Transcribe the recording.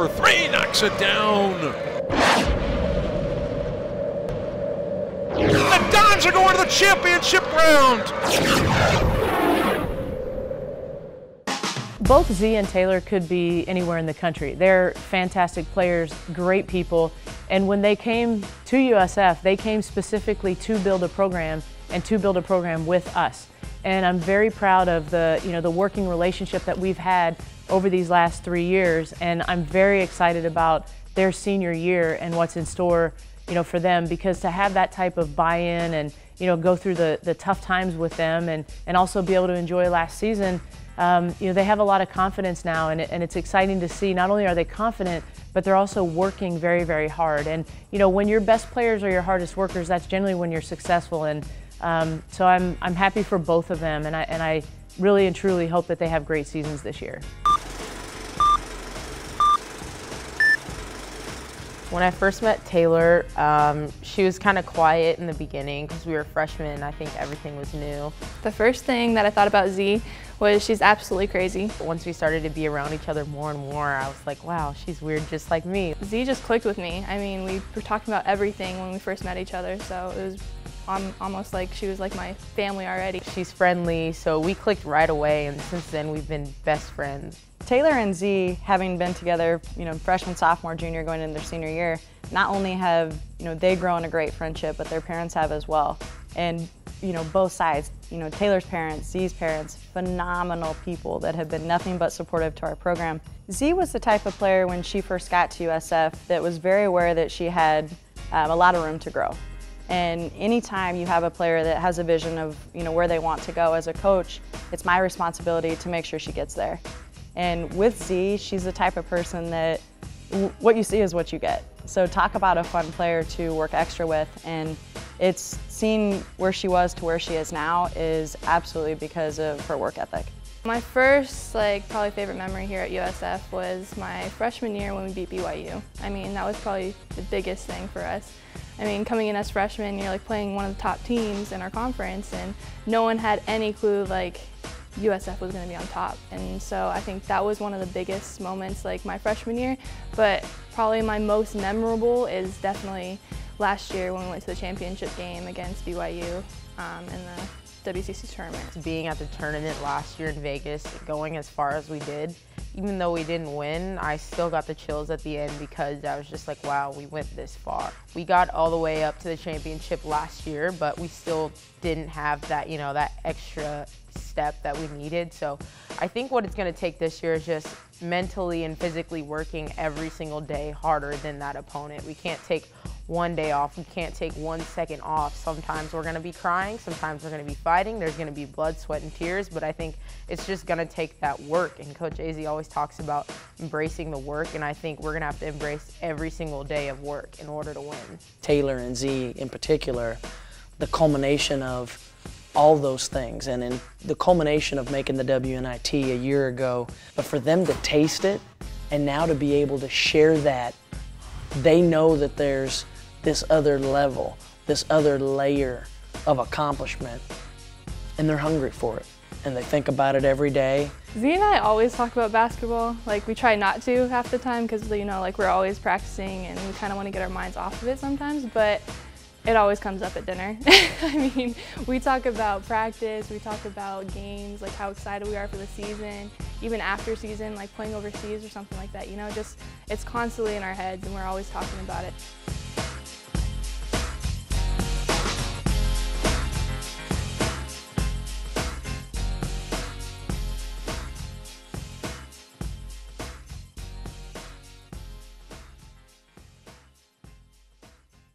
for three, knocks it down. The Dons are going to the championship round. Both Z and Taylor could be anywhere in the country. They're fantastic players, great people, and when they came to USF, they came specifically to build a program and to build a program with us. And I'm very proud of the working relationship that we've had over these last 3 years, and I'm very excited about their senior year and what's in store, for them, because to have that type of buy-in and go through the tough times with them and also be able to enjoy last season. They have a lot of confidence now, and it's exciting to see. Not only are they confident, but they're also working very, very hard. And when your best players are your hardest workers, that's generally when you're successful. And so I'm happy for both of them, and I really and truly hope that they have great seasons this year. When I first met Taylor, she was kind of quiet in the beginning because we were freshmen and I think everything was new. The first thing that I thought about Z was she's absolutely crazy. Once we started to be around each other more and more, I was like, wow, she's weird just like me. Z just clicked with me. I mean, we were talking about everything when we first met each other, so it was almost like she was like my family already. She's friendly, so we clicked right away, and since then we've been best friends. Taylor and Z, having been together, freshman, sophomore, junior, going into their senior year, not only have, they grown a great friendship, but their parents have as well. And, both sides, Taylor's parents, Z's parents, phenomenal people that have been nothing but supportive to our program. Z was the type of player when she first got to USF that was very aware that she had a lot of room to grow. And anytime you have a player that has a vision of, where they want to go as a coach, it's my responsibility to make sure she gets there. And with Z, she's the type of person that what you see is what you get. So talk about a fun player to work extra with, and it's seeing where she was to where she is now is absolutely because of her work ethic. My first, probably favorite memory here at USF was my freshman year when we beat BYU. I mean, that was probably the biggest thing for us. I mean, coming in as freshmen, you're playing one of the top teams in our conference, and no one had any clue USF was going to be on top. And so I think that was one of the biggest moments my freshman year, but probably my most memorable is definitely last year when we went to the championship game against BYU in the WCC tournament. Being at the tournament last year in Vegas, going as far as we did, even though we didn't win, I still got the chills at the end because I was just like, wow, we went this far. We got all the way up to the championship last year, but we still didn't have that, that extra step that we needed. So I think what it's going to take this year is just mentally and physically working every single day harder than that opponent. We can't take one day off. We can't take 1 second off. Sometimes we're going to be crying. Sometimes we're going to be fighting. There's going to be blood, sweat, and tears, but I think it's just going to take that work. And Coach AZ always talks about embracing the work, and I think we're going to have to embrace every single day of work in order to win. Taylor and Z in particular, the culmination of all those things, and in the culmination of making the WNIT a year ago, but for them to taste it and now to be able to share that, they know that there's this other level, this other layer of accomplishment, and they're hungry for it, and they think about it every day. Z and I always talk about basketball. We try not to half the time because, we're always practicing and we kind of want to get our minds off of it sometimes, but it always comes up at dinner. I mean, we talk about practice, we talk about games, how excited we are for the season, even after season, playing overseas or something like that, just it's constantly in our heads and we're always talking about it.